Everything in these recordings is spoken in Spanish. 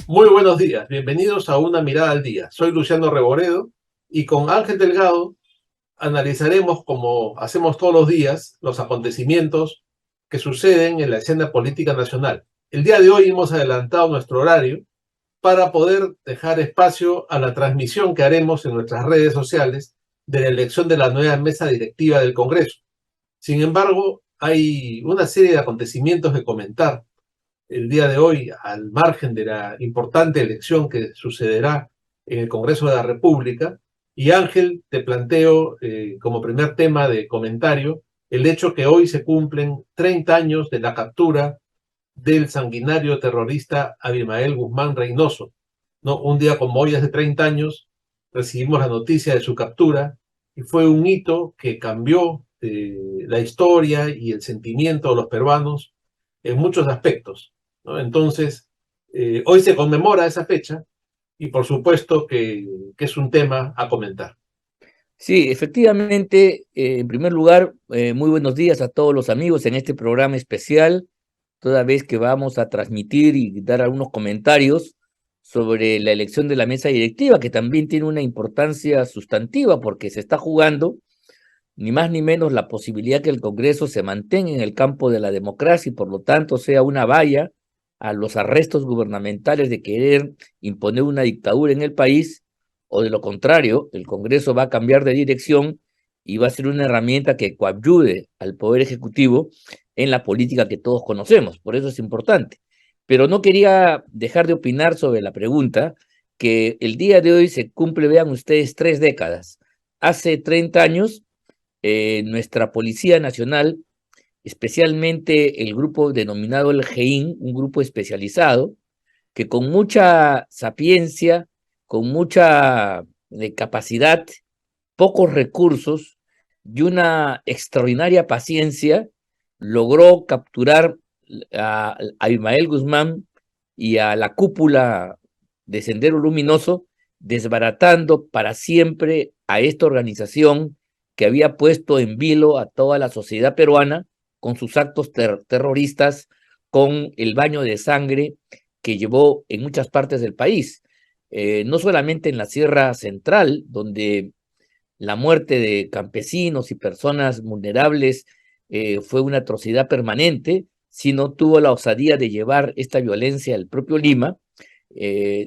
Muy buenos días, bienvenidos a Una Mirada al Día. Soy Luciano Reboredo y con Ángel Delgado analizaremos, como hacemos todos los días, los acontecimientos que suceden en la escena política nacional. El día de hoy hemos adelantado nuestro horario para poder dejar espacio a la transmisión que haremos en nuestras redes sociales de la elección de la nueva mesa directiva del Congreso. Sin embargo, hay una serie de acontecimientos que comentar el día de hoy, al margen de la importante elección que sucederá en el Congreso de la República. Y Ángel, te planteo como primer tema de comentario el hecho que hoy se cumplen 30 años de la captura del sanguinario terrorista Abimael Guzmán Reynoso. ¿No? Un día como hoy, hace 30 años, recibimos la noticia de su captura y fue un hito que cambió la historia y el sentimiento de los peruanos en muchos aspectos, ¿no? Entonces, hoy se conmemora esa fecha y por supuesto que es un tema a comentar. Sí, efectivamente, en primer lugar, muy buenos días a todos los amigos en este programa especial, toda vez que vamos a transmitir y dar algunos comentarios sobre la elección de la mesa directiva, que también tiene una importancia sustantiva porque se está jugando ni más ni menos la posibilidad que el Congreso se mantenga en el campo de la democracia y por lo tanto sea una valla a los arrestos gubernamentales de querer imponer una dictadura en el país, o de lo contrario, el Congreso va a cambiar de dirección y va a ser una herramienta que coadyuve al Poder Ejecutivo en la política que todos conocemos. Por eso es importante. Pero no quería dejar de opinar sobre la pregunta que el día de hoy se cumple, vean ustedes, 3 décadas. Hace 30 años nuestra Policía Nacional, especialmente el grupo denominado el GEIN, un grupo especializado, que con mucha sapiencia, con mucha capacidad, pocos recursos y una extraordinaria paciencia, logró capturar a Ismael Guzmán y a la cúpula de Sendero Luminoso, desbaratando para siempre a esta organización que había puesto en vilo a toda la sociedad peruana con sus actos terroristas, con el baño de sangre que llevó en muchas partes del país. No solamente en la Sierra Central, donde la muerte de campesinos y personas vulnerables fue una atrocidad permanente, sino tuvo la osadía de llevar esta violencia al propio Lima,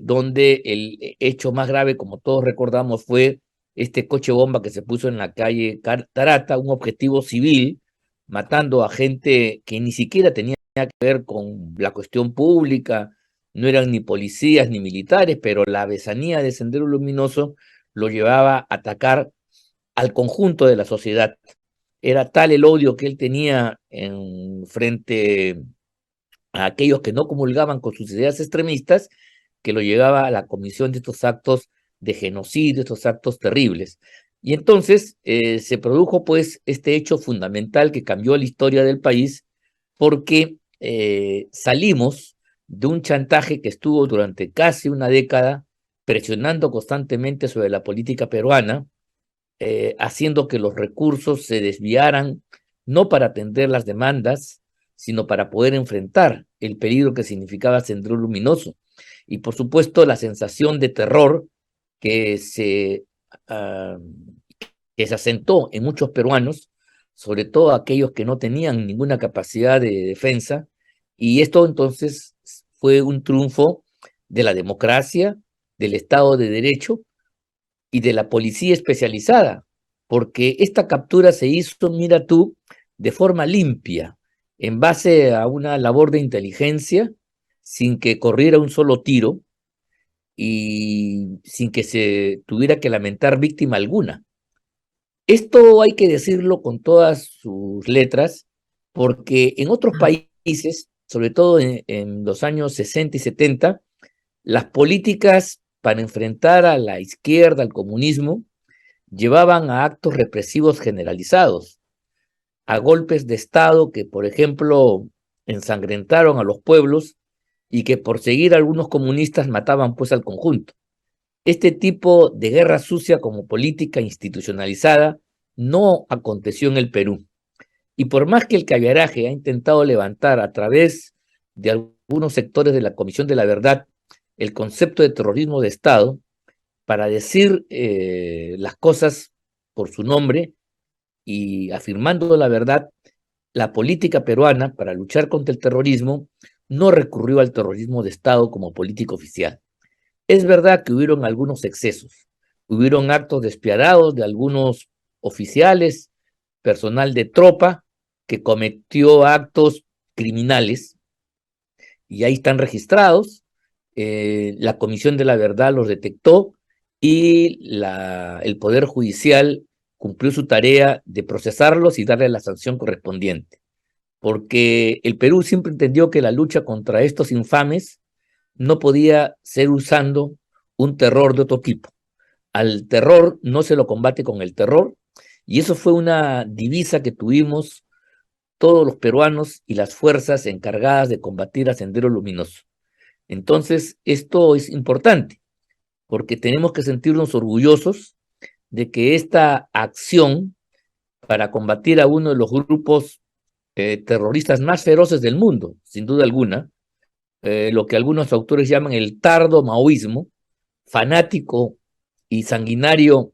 donde el hecho más grave, como todos recordamos, fue este coche bomba que se puso en la calle Tarata, un objetivo civil, matando a gente que ni siquiera tenía que ver con la cuestión pública, no eran ni policías ni militares, pero la besanía de Sendero Luminoso lo llevaba a atacar al conjunto de la sociedad. Era tal el odio que él tenía en frente a aquellos que no comulgaban con sus ideas extremistas, que lo llevaba a la comisión de estos actos de genocidio, estos actos terribles. Y entonces se produjo pues este hecho fundamental que cambió la historia del país, porque salimos de un chantaje que estuvo durante casi una década presionando constantemente sobre la política peruana, haciendo que los recursos se desviaran no para atender las demandas, sino para poder enfrentar el peligro que significaba Sendero Luminoso. Y por supuesto la sensación de terror que se, uh, que se asentó en muchos peruanos, sobre todo aquellos que no tenían ninguna capacidad de defensa, y esto entonces fue un triunfo de la democracia, del Estado de Derecho y de la policía especializada, porque esta captura se hizo, mira tú, de forma limpia, en base a una labor de inteligencia, sin que corriera un solo tiro y sin que se tuviera que lamentar víctima alguna. Esto hay que decirlo con todas sus letras, porque en otros países, sobre todo en los años 60 y 70, las políticas para enfrentar a la izquierda, al comunismo, llevaban a actos represivos generalizados, a golpes de Estado que, por ejemplo, ensangrentaron a los pueblos y que por seguir a algunos comunistas mataban pues al conjunto. Este tipo de guerra sucia como política institucionalizada no aconteció en el Perú. Y por más que el Callaraje ha intentado levantar a través de algunos sectores de la Comisión de la Verdad el concepto de terrorismo de Estado para decir las cosas por su nombre y afirmando la verdad. La política peruana para luchar contra el terrorismo no recurrió al terrorismo de Estado como política oficial. Es verdad que hubieron algunos excesos, hubieron actos despiadados de algunos oficiales, personal de tropa, que cometió actos criminales y ahí están registrados. La Comisión de la Verdad los detectó y el Poder Judicial cumplió su tarea de procesarlos y darle la sanción correspondiente, porque el Perú siempre entendió que la lucha contra estos infames no podía ser usando un terror de otro tipo. Al terror no se lo combate con el terror, y eso fue una divisa que tuvimos todos los peruanos y las fuerzas encargadas de combatir a Sendero Luminoso. Entonces, esto es importante, porque tenemos que sentirnos orgullosos de que esta acción para combatir a uno de los grupos terroristas más feroces del mundo, sin duda alguna, lo que algunos autores llaman el tardo maoísmo, fanático y sanguinario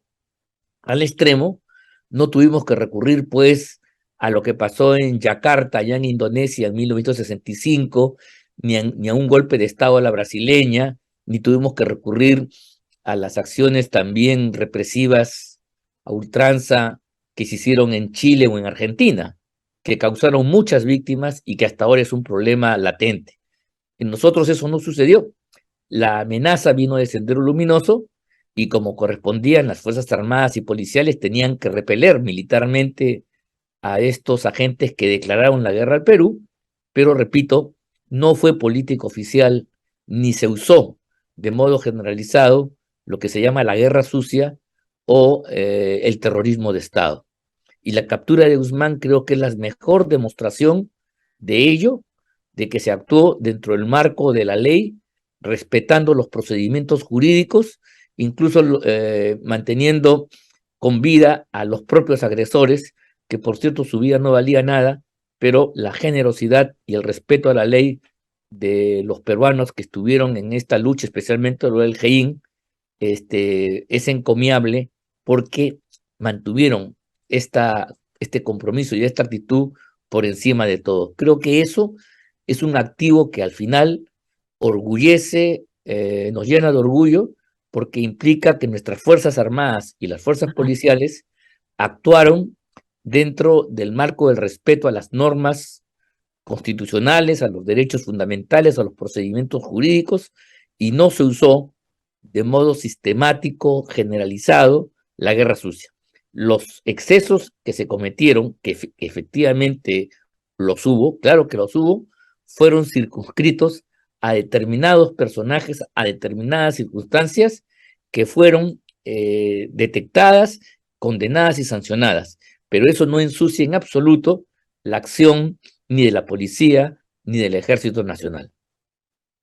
al extremo, no tuvimos que recurrir pues a lo que pasó en Yakarta, allá en Indonesia, en 1965, ni a un golpe de Estado a la brasileña, ni tuvimos que recurrir a las acciones también represivas a ultranza que se hicieron en Chile o en Argentina, que causaron muchas víctimas y que hasta ahora es un problema latente. En nosotros eso no sucedió. La amenaza vino de Sendero Luminoso y como correspondían, las Fuerzas Armadas y policiales tenían que repeler militarmente a estos agentes que declararon la guerra al Perú, pero repito, no fue política oficial ni se usó de modo generalizado lo que se llama la guerra sucia o el terrorismo de Estado. Y la captura de Guzmán creo que es la mejor demostración de ello, de que se actuó dentro del marco de la ley, respetando los procedimientos jurídicos, incluso manteniendo con vida a los propios agresores, que por cierto su vida no valía nada, pero la generosidad y el respeto a la ley de los peruanos que estuvieron en esta lucha, especialmente lo del GEIN, es encomiable porque mantuvieron este compromiso y esta actitud por encima de todo. Creo que eso es un activo que al final orgullece, nos llena de orgullo, porque implica que nuestras Fuerzas Armadas y las fuerzas policiales actuaron dentro del marco del respeto a las normas constitucionales, a los derechos fundamentales, a los procedimientos jurídicos, y no se usó de modo sistemático, generalizado, la guerra sucia. Los excesos que se cometieron, que efectivamente los hubo, claro que los hubo, fueron circunscritos a determinados personajes, a determinadas circunstancias que fueron detectadas, condenadas y sancionadas. Pero eso no ensucia en absoluto la acción ni de la policía ni del Ejército Nacional.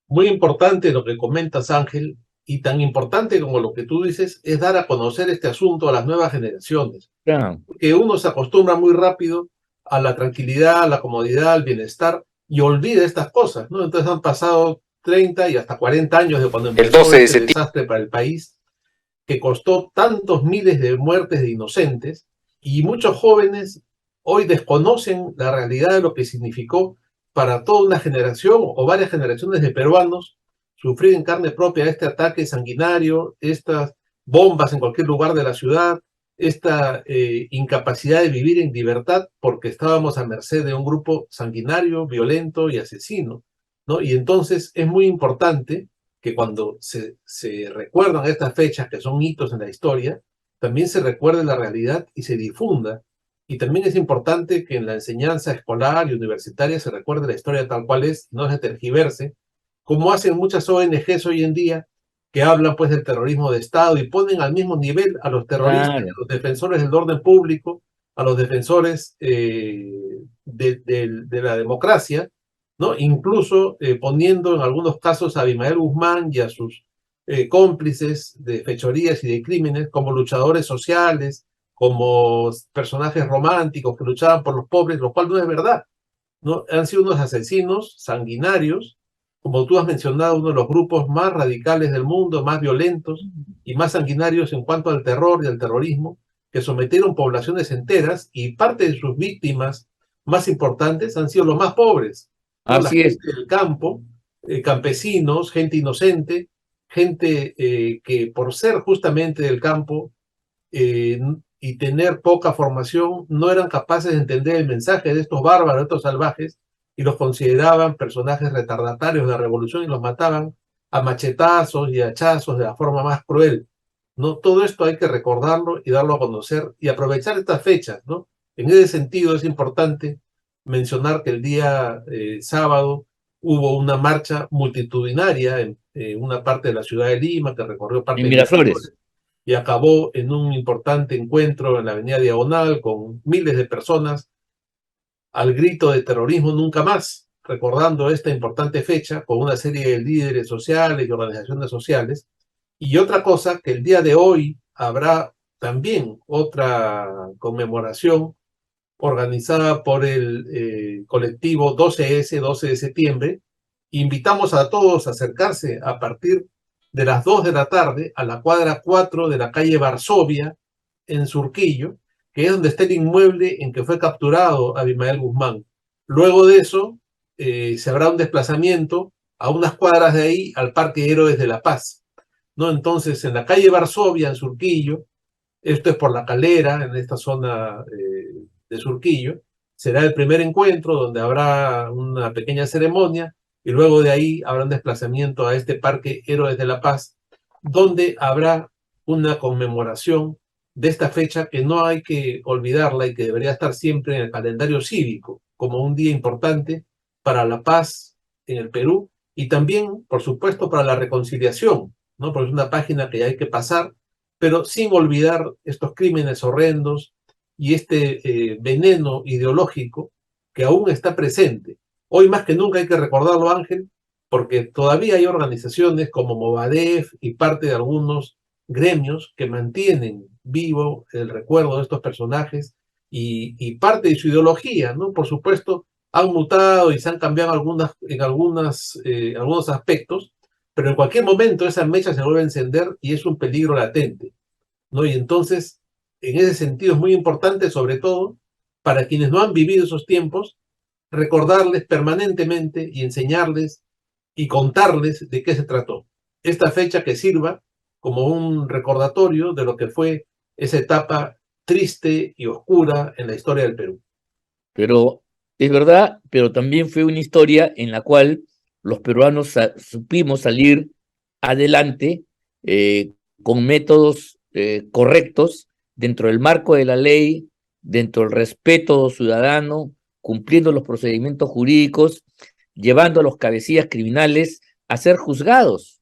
Muy importante lo que comentas, Ángel, y tan importante como lo que tú dices es dar a conocer este asunto a las nuevas generaciones. Porque uno se acostumbra muy rápido a la tranquilidad, a la comodidad, al bienestar y olvida estas cosas, ¿no? Entonces han pasado 30 y hasta 40 años de cuando empezó este desastre para el país, que costó tantos miles de muertes de inocentes, y muchos jóvenes hoy desconocen la realidad de lo que significó para toda una generación o varias generaciones de peruanos sufrir en carne propia este ataque sanguinario, estas bombas en cualquier lugar de la ciudad, esta incapacidad de vivir en libertad porque estábamos a merced de un grupo sanguinario, violento y asesino, ¿no? Y entonces es muy importante que cuando se recuerdan estas fechas que son hitos en la historia, también se recuerde la realidad y se difunda. Y también es importante que en la enseñanza escolar y universitaria se recuerde la historia tal cual es, no se tergiverse, como hacen muchas ONGs hoy en día, que hablan pues del terrorismo de Estado y ponen al mismo nivel a los terroristas, a los defensores del orden público, a los defensores de la democracia, ¿no? Incluso poniendo en algunos casos a Abimael Guzmán y a sus cómplices de fechorías y de crímenes como luchadores sociales, como personajes románticos que luchaban por los pobres, lo cual no es verdad, ¿no? Han sido unos asesinos sanguinarios como tú has mencionado, uno de los grupos más radicales del mundo, más violentos y más sanguinarios en cuanto al terror y al terrorismo, que sometieron poblaciones enteras y parte de sus víctimas más importantes han sido los más pobres, ¿no? La Así gente es. del campo, campesinos, gente inocente, gente que por ser justamente del campo eh, y tener poca formación, no eran capaces de entender el mensaje de estos bárbaros, de estos salvajes, y los consideraban personajes retardatarios de la revolución y los mataban a machetazos y hachazos de la forma más cruel. ¿No? Todo esto hay que recordarlo y darlo a conocer y aprovechar estas fechas, ¿no? En ese sentido es importante mencionar que el día sábado hubo una marcha multitudinaria en una parte de la ciudad de Lima que recorrió parte En de Miraflores. Miraflores y acabó en un importante encuentro en la Avenida Diagonal con miles de personas al grito de terrorismo nunca más, recordando esta importante fecha con una serie de líderes sociales y organizaciones sociales. Y otra cosa, que el día de hoy habrá también otra conmemoración organizada por el colectivo 12S, 12 de septiembre. Invitamos a todos a acercarse a partir de las 2 de la tarde a la cuadra 4 de la calle Varsovia, en Surquillo, que es donde está el inmueble en que fue capturado Abimael Guzmán. Luego de eso, se habrá un desplazamiento a unas cuadras de ahí al Parque Héroes de la Paz, ¿no? Entonces, en la calle Varsovia, en Surquillo, esto es por La Calera, en esta zona de Surquillo. Será el primer encuentro donde habrá una pequeña ceremonia y luego de ahí habrá un desplazamiento a este Parque Héroes de la Paz, donde habrá una conmemoración de esta fecha que no hay que olvidarla y que debería estar siempre en el calendario cívico como un día importante para la paz en el Perú y también, por supuesto, para la reconciliación, ¿no? Porque es una página que hay que pasar pero sin olvidar estos crímenes horrendos y este veneno ideológico que aún está presente. Hoy más que nunca hay que recordarlo, Ángel, porque todavía hay organizaciones como Movadef y parte de algunos gremios que mantienen vivo el recuerdo de estos personajes y parte de su ideología, ¿no? Por supuesto, han mutado y se han cambiado algunos aspectos, pero en cualquier momento esa mecha se vuelve a encender y es un peligro latente, ¿no? Y entonces, en ese sentido es muy importante, sobre todo, para quienes no han vivido esos tiempos, recordarles permanentemente y enseñarles y contarles de qué se trató. Esta fecha que sirva como un recordatorio de lo que fue esa etapa triste y oscura en la historia del Perú. Pero es verdad, pero también fue una historia en la cual los peruanos supimos salir adelante con métodos correctos dentro del marco de la ley, dentro del respeto ciudadano, cumpliendo los procedimientos jurídicos, llevando a los cabecillas criminales a ser juzgados.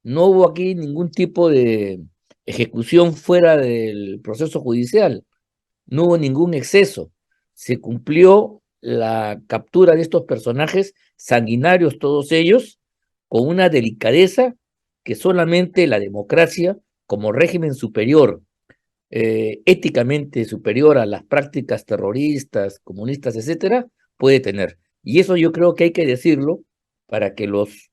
No hubo aquí ningún tipo de ejecución fuera del proceso judicial, no hubo ningún exceso. Se cumplió la captura de estos personajes sanguinarios, todos ellos, con una delicadeza que solamente la democracia, como régimen superior, éticamente superior a las prácticas terroristas, comunistas, etcétera, puede tener. Y eso yo creo que hay que decirlo para que los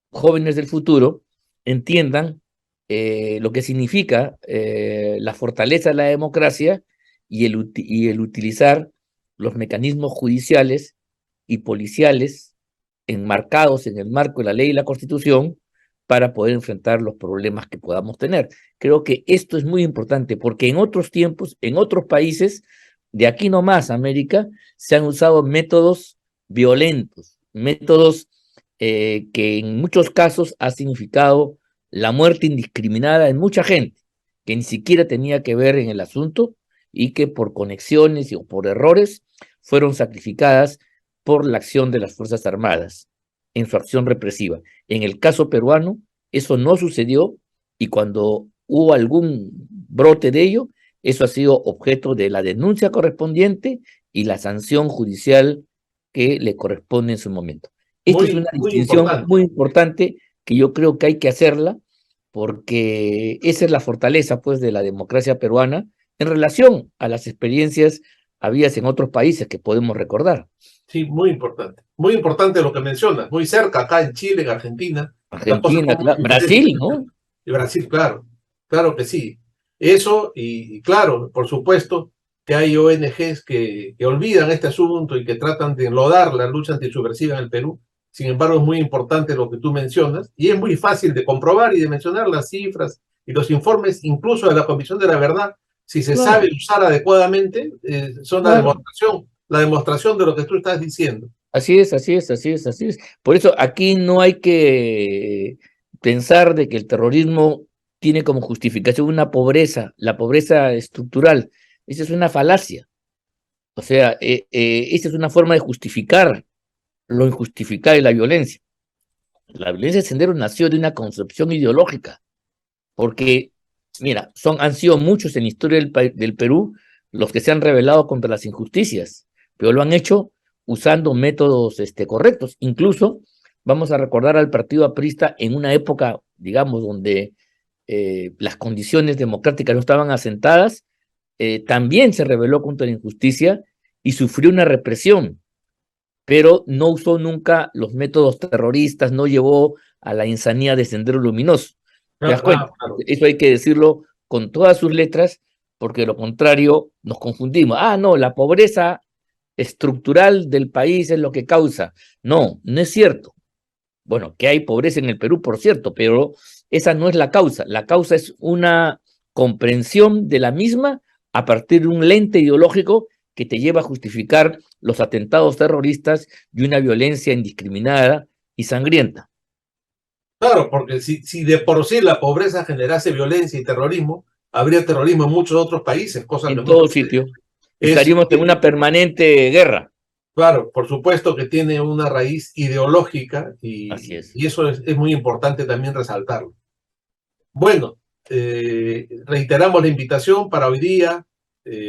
jóvenes del futuro entiendan lo que significa la fortaleza de la democracia y el utilizar los mecanismos judiciales y policiales enmarcados en el marco de la ley y la Constitución para poder enfrentar los problemas que podamos tener. Creo que esto es muy importante porque en otros tiempos, en otros países, de aquí nomás, América, se han usado métodos violentos, métodos que en muchos casos ha significado la muerte indiscriminada en mucha gente que ni siquiera tenía que ver en el asunto y que por conexiones o por errores fueron sacrificadas por la acción de las Fuerzas Armadas en su acción represiva. En el caso peruano, eso no sucedió y cuando hubo algún brote de ello, eso ha sido objeto de la denuncia correspondiente y la sanción judicial que le corresponde en su momento. Esto es Muy, una muy distinción importante. muy importante que yo creo que hay que hacerla porque esa es la fortaleza pues de la democracia peruana en relación a las experiencias habidas en otros países que podemos recordar. Sí, muy importante. Muy importante lo que mencionas. Muy cerca, acá en Chile, en Argentina, las cosas Argentina, son muy diferentes. Brasil, ¿no? Y Brasil, claro, claro que sí. Eso, y claro, por supuesto, que hay ONGs que olvidan este asunto y que tratan de enlodar la lucha antisubversiva en el Perú. Sin embargo, es muy importante lo que tú mencionas y es muy fácil de comprobar y de mencionar las cifras y los informes, incluso de la Comisión de la Verdad, si se sabe Claro, usar adecuadamente, son claro. la demostración de lo que tú estás diciendo. Así es, así es, así es, así es. Por eso aquí no hay que pensar de que el terrorismo tiene como justificación una pobreza, la pobreza estructural. Esa es una falacia. O sea, esa es una forma de justificar lo injustificable y la violencia. La violencia de Sendero nació de una concepción ideológica, porque, mira, han sido muchos en la historia del Perú los que se han rebelado contra las injusticias, pero lo han hecho usando métodos correctos. Incluso vamos a recordar al partido aprista en una época, digamos, donde las condiciones democráticas no estaban asentadas, también se rebeló contra la injusticia y sufrió una represión, pero no usó nunca los métodos terroristas, no llevó a la insanía de Sendero Luminoso. ¿Te das cuenta? Claro. Eso hay que decirlo con todas sus letras, porque de lo contrario nos confundimos. Ah, no, la pobreza estructural del país es lo que causa. No, no es cierto. Bueno, que hay pobreza en el Perú, por cierto, pero esa no es la causa. La causa es una comprensión de la misma a partir de un lente ideológico que te lleva a justificar los atentados terroristas y una violencia indiscriminada y sangrienta. Claro, porque si de por sí la pobreza generase violencia y terrorismo, habría terrorismo en muchos otros países, cosa que En no todo sucede. sitio Es, estaríamos en una permanente guerra. claro, por supuesto que tiene una raíz ideológica Así es. y eso es muy importante también resaltarlo. Bueno, reiteramos la invitación para hoy día,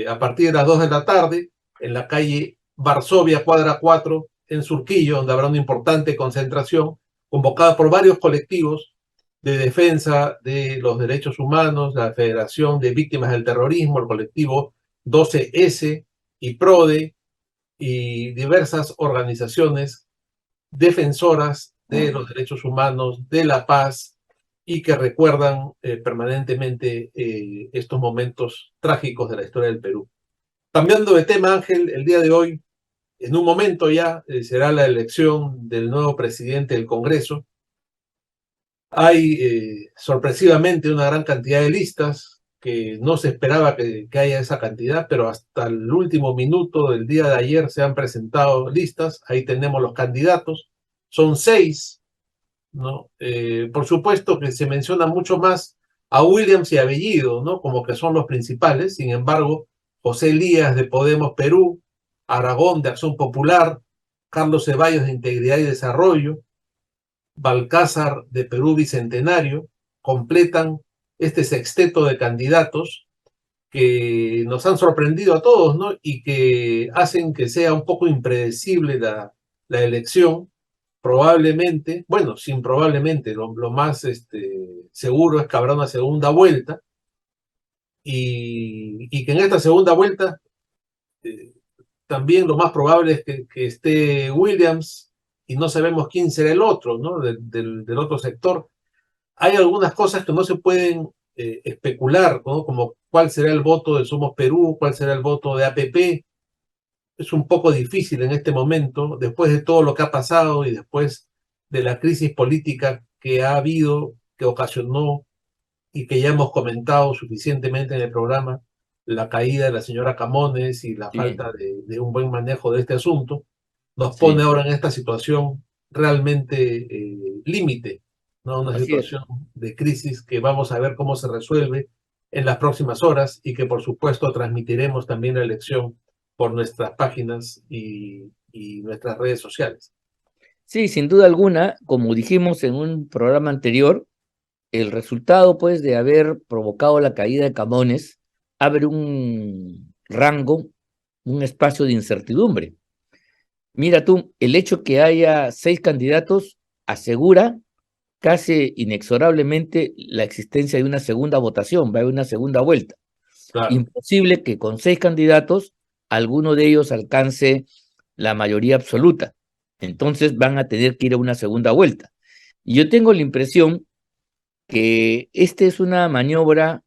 a partir de las 2 de la tarde, en la calle Varsovia, cuadra 4, en Surquillo, donde habrá una importante concentración convocada por varios colectivos de defensa de los derechos humanos, la Federación de Víctimas del Terrorismo, el colectivo 12S y PRODE y diversas organizaciones defensoras de los derechos humanos, de la paz y que recuerdan permanentemente estos momentos trágicos de la historia del Perú. Cambiando de tema, Ángel, el día de hoy, en un momento ya, será la elección del nuevo presidente del Congreso. Hay sorpresivamente una gran cantidad de listas que no se esperaba que haya esa cantidad, pero hasta el último minuto del día de ayer se han presentado listas. Ahí tenemos los candidatos. Son 6, ¿no? Por supuesto que se menciona mucho más a Williams y a Bellido, ¿no? Como que son los principales. Sin embargo, José Elías de Podemos Perú, Aragón de Acción Popular, Carlos Ceballos de Integridad y Desarrollo, Balcázar de Perú Bicentenario, completan este sexteto de candidatos que nos han sorprendido a todos, ¿no? Y que hacen que sea un poco impredecible la elección. Probablemente, bueno, sin probablemente, lo más seguro es que habrá una segunda vuelta y que en esta segunda vuelta eh, también lo más probable es que esté Williams y no sabemos quién será el otro, ¿no? Del otro sector. Hay algunas cosas que no se pueden especular, ¿no? Como cuál será el voto de Somos Perú, cuál será el voto de APP. Es un poco difícil en este momento, después de todo lo que ha pasado y después de la crisis política que ha habido, que ocasionó y que ya hemos comentado suficientemente en el programa, la caída de la señora Camones y la Sí, falta de un buen manejo de este asunto, nos pone sí, ahora en esta situación realmente límite, ¿no? Una así es. situación de crisis que vamos a ver cómo se resuelve en las próximas horas y que por supuesto transmitiremos también la elección por nuestras páginas y nuestras redes sociales. Sí, sin duda alguna, como dijimos en un programa anterior, el resultado, pues, de haber provocado la caída de Camones abre un rango, un espacio de incertidumbre. Mira tú, el hecho que haya 6 candidatos asegura casi inexorablemente la existencia de una segunda votación, va a haber una segunda vuelta. Claro, Imposible que con 6 candidatos alguno de ellos alcance la mayoría absoluta. Entonces van a tener que ir a una segunda vuelta. Y yo tengo la impresión que esta es una maniobra.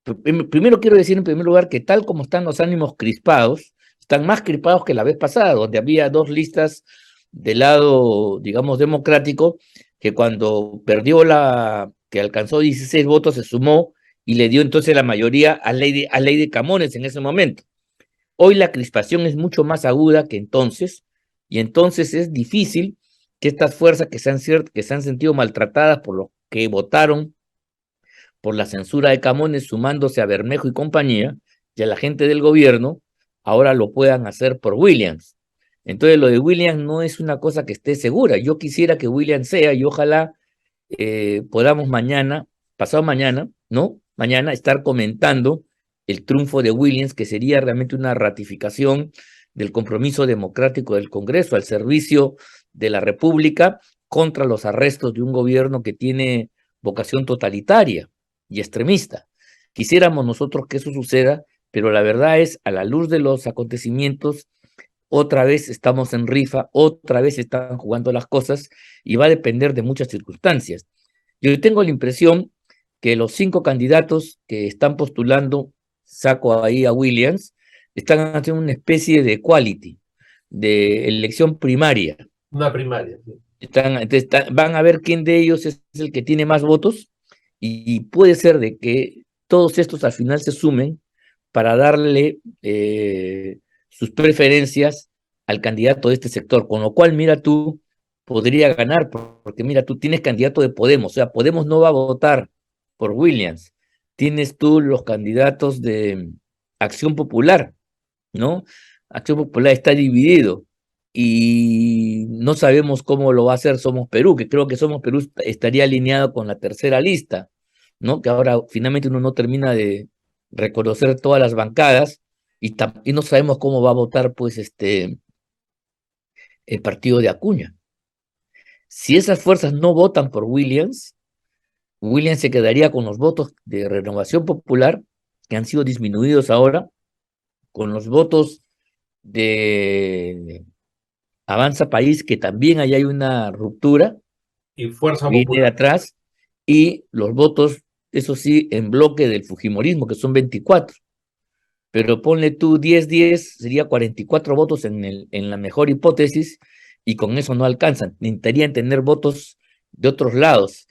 Primero quiero decir en primer lugar que tal como están los ánimos crispados, están más crispados que la vez pasada, donde había dos listas del lado, digamos, democrático, que cuando perdió que alcanzó 16 votos, se sumó y le dio entonces la mayoría a Lady Camones en ese momento. Hoy la crispación es mucho más aguda que entonces, y entonces es difícil que estas fuerzas que se han sentido maltratadas por los que votaron por la censura de Camones, sumándose a Bermejo y compañía, y a la gente del gobierno, ahora lo puedan hacer por Williams. Entonces lo de Williams no es una cosa que esté segura. Yo quisiera que Williams sea, y ojalá podamos mañana, pasado mañana, ¿no? Mañana estar comentando el triunfo de Williams, que sería realmente una ratificación del compromiso democrático del Congreso al servicio de la República contra los arrestos de un gobierno que tiene vocación totalitaria y extremista. Quisiéramos nosotros que eso suceda, pero la verdad es, a la luz de los acontecimientos, otra vez estamos en rifa, otra vez están jugando las cosas y va a depender de muchas circunstancias. Yo tengo la impresión que los 5 candidatos que están postulando, saco ahí a Williams, están haciendo una especie de equality, de elección primaria. Una primaria. Sí. Entonces, van a ver quién de ellos es el que tiene más votos y puede ser de que todos estos al final se sumen para darle sus preferencias al candidato de este sector, con lo cual, mira tú, podría ganar, porque mira, tú tienes candidato de Podemos, o sea, Podemos no va a votar por Williams, tienes tú los candidatos de Acción Popular, ¿no? Acción Popular está dividido y no sabemos cómo lo va a hacer Somos Perú, que creo que Somos Perú estaría alineado con la tercera lista, ¿no? Que ahora finalmente uno no termina de reconocer todas las bancadas y no sabemos cómo va a votar pues el partido de Acuña. Si esas fuerzas no votan por Williams, Williams se quedaría con los votos de Renovación Popular, que han sido disminuidos ahora, con los votos de Avanza País, que también ahí hay una ruptura, Y Fuerza viene de Popular. atrás, y los votos, eso sí, en bloque del Fujimorismo, que son 24. Pero ponle tú 10-10, sería 44 votos en la mejor hipótesis, y con eso no alcanzan. Necesitarían tener votos de otros lados.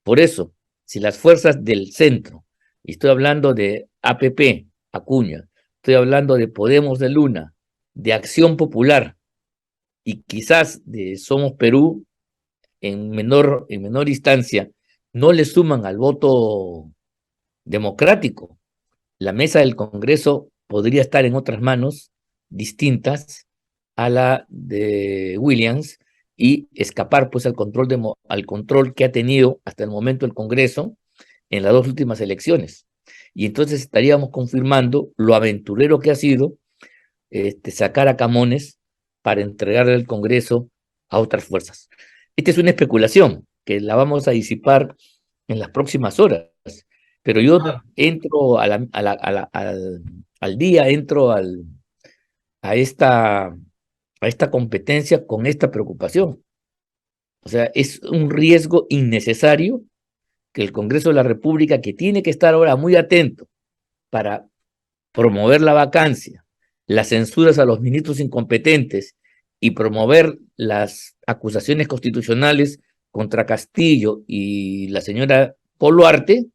Por eso, si las fuerzas del centro, y estoy hablando de APP, Acuña, estoy hablando de Podemos de Luna, de Acción Popular, y quizás de Somos Perú, en menor instancia, no le suman al voto democrático, la mesa del Congreso podría estar en otras manos distintas a la de Williams y escapar pues al control que ha tenido hasta el momento el Congreso en las 2 últimas elecciones. Y entonces estaríamos confirmando lo aventurero que ha sido sacar a Camones para entregarle el Congreso a otras fuerzas. Esta es una especulación que la vamos a disipar en las próximas horas, pero yo entro al día, entro a esta competencia con esta preocupación. O sea, es un riesgo innecesario que el Congreso de la República, que tiene que estar ahora muy atento para promover la vacancia, las censuras a los ministros incompetentes y promover las acusaciones constitucionales contra Castillo y la señora Boluarte,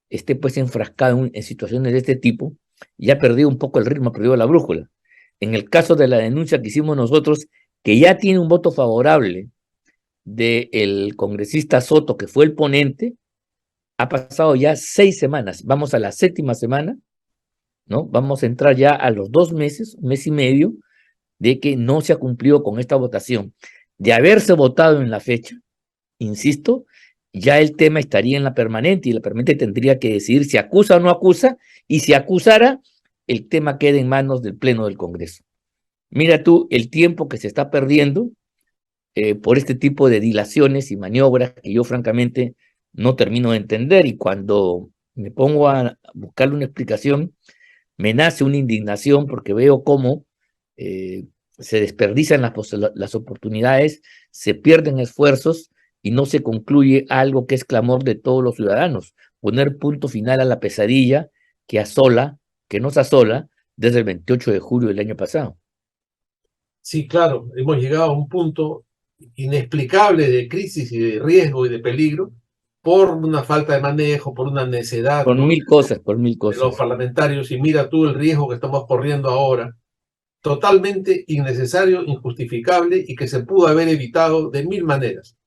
esté pues enfrascado en situaciones de este tipo, ya perdió un poco el ritmo, perdió la brújula. En el caso de la denuncia que hicimos nosotros, que ya tiene un voto favorable del congresista Soto, que fue el ponente, ha pasado ya 6 semanas, vamos a la 7ª semana, ¿no? Vamos a entrar ya a los 2 meses, 1 mes y medio, de que no se ha cumplido con esta votación. De haberse votado en la fecha, insisto, ya el tema estaría en la permanente y la permanente tendría que decidir si acusa o no acusa, y si acusara, el tema queda en manos del Pleno del Congreso. Mira tú el tiempo que se está perdiendo por este tipo de dilaciones y maniobras que yo francamente no termino de entender, y cuando me pongo a buscarle una explicación, me nace una indignación porque veo cómo eh, se desperdician las oportunidades, se pierden esfuerzos y no se concluye algo que es clamor de todos los ciudadanos, poner punto final a la pesadilla que que nos asola desde el 28 de julio del año pasado. Sí, claro, hemos llegado a un punto inexplicable de crisis y de riesgo y de peligro por una falta de manejo, por una necedad, Por ¿no?, mil cosas, por mil de los cosas. parlamentarios. Y mira tú el riesgo que estamos corriendo ahora, totalmente innecesario, injustificable y que se pudo haber evitado de mil maneras,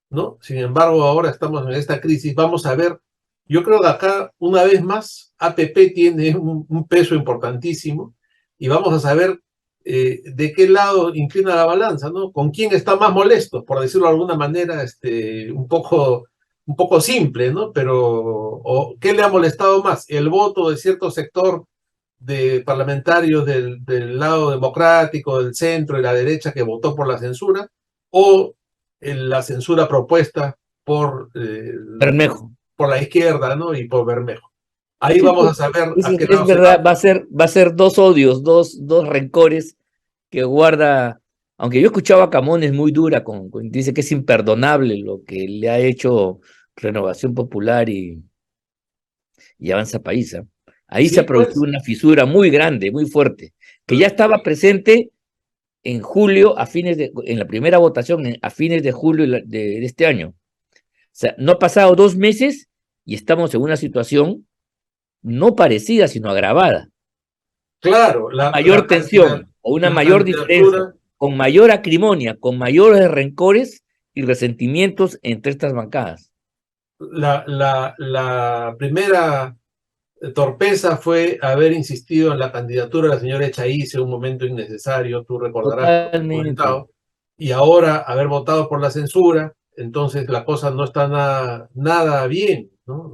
¿no? Sin embargo, ahora estamos en esta crisis. Vamos a ver, yo creo que acá, una vez más, APP tiene un peso importantísimo y vamos a saber de qué lado inclina la balanza, ¿no? Con quién está más molesto, por decirlo de alguna manera, un poco simple, ¿no? Pero, o, ¿qué le ha molestado más? ¿El voto de cierto sector de parlamentarios del lado democrático, del centro y la derecha que votó por la censura, o la censura propuesta Bermejo. por la izquierda, ¿no?, y por Bermejo? Ahí Sí, vamos a pues, saber a qué es lado se verdad, va. va a ser dos odios, dos rencores que guarda, aunque yo escuchaba a Camones muy dura, dice que es imperdonable lo que le ha hecho Renovación Popular y Avanza País. Ahí se Sí, ha producido pues, una fisura muy grande, muy fuerte, que ya estaba presente en julio, en la primera votación, a fines de julio de este año. O sea, no ha pasado 2 meses y estamos en una situación no parecida, sino agravada. claro, Mayor tensión o una la mayor diferencia, candidatura, con mayor acrimonia, con mayores rencores y resentimientos entre estas bancadas. la primera torpeza fue haber insistido en la candidatura de la señora Echaíz en un momento innecesario, tú recordarás lo que he Totalmente. comentado, y ahora haber votado por la censura. Entonces la cosa no está nada bien, ¿no?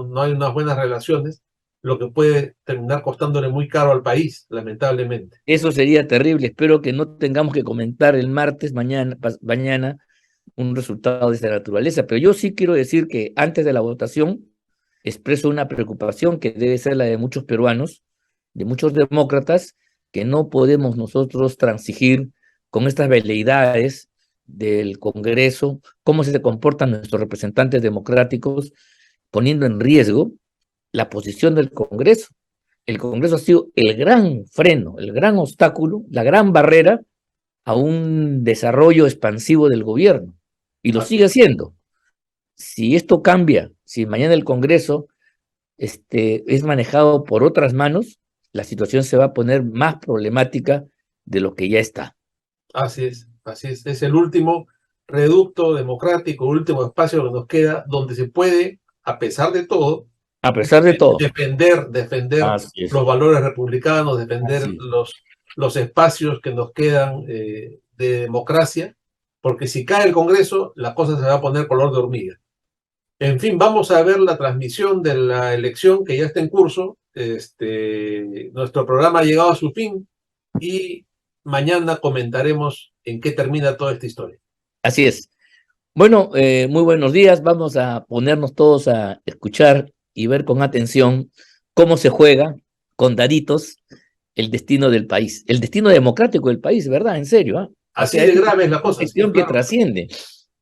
No hay unas buenas relaciones, lo que puede terminar costándole muy caro al país, lamentablemente. Eso sería terrible. Espero que no tengamos que comentar el martes, mañana, un resultado de esta naturaleza. Pero yo sí quiero decir que antes de la votación expreso una preocupación que debe ser la de muchos peruanos, de muchos demócratas, que no podemos nosotros transigir con estas veleidades del Congreso, cómo se comportan nuestros representantes democráticos, poniendo en riesgo la posición del Congreso. El Congreso ha sido el gran freno, el gran obstáculo, la gran barrera a un desarrollo expansivo del gobierno, y lo Así sigue haciendo. Si esto cambia, si mañana el Congreso es manejado por otras manos, la situación se va a poner más problemática de lo que ya está. así es, así es. Es el último reducto democrático, el último espacio que nos queda donde se puede, a pesar de todo, A pesar de todo. defender Así es. los valores republicanos, defender Así es. los espacios que nos quedan de democracia, porque si cae el Congreso, la cosa se va a poner color de hormiga. En fin, vamos a ver la transmisión de la elección que ya está en curso. Nuestro programa ha llegado a su fin y mañana comentaremos en qué termina toda esta historia. Así es. Bueno, muy buenos días. Vamos a ponernos todos a escuchar y ver con atención cómo se juega con daditos el destino del país, el destino democrático del país, ¿verdad? En serio, ¿ah? O Así sea, de es grave es la una cosa, sí, cuestión que claro, trasciende.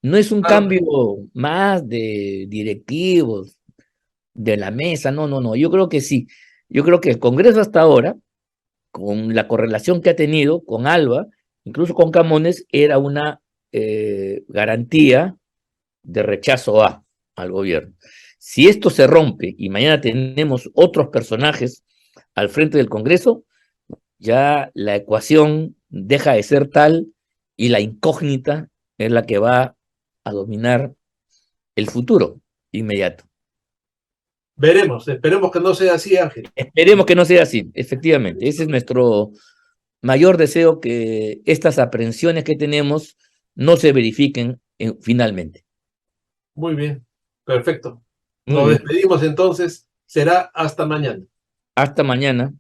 No es un claro que cambio más de directivos, de la mesa, no, no, no. Yo creo que sí. Yo creo que el Congreso hasta ahora, con la correlación que ha tenido con Alba, incluso con Camones, era una garantía de rechazo al gobierno. Si esto se rompe y mañana tenemos otros personajes al frente del Congreso, ya la ecuación deja de ser tal y la incógnita es la que va a dominar el futuro inmediato. veremos, esperemos que no sea así, Ángel. Esperemos que no sea así, efectivamente. Ese es nuestro mayor deseo, que estas aprehensiones que tenemos no se verifiquen finalmente. Muy bien, perfecto. Muy Nos bien. despedimos entonces, será hasta mañana. Hasta mañana.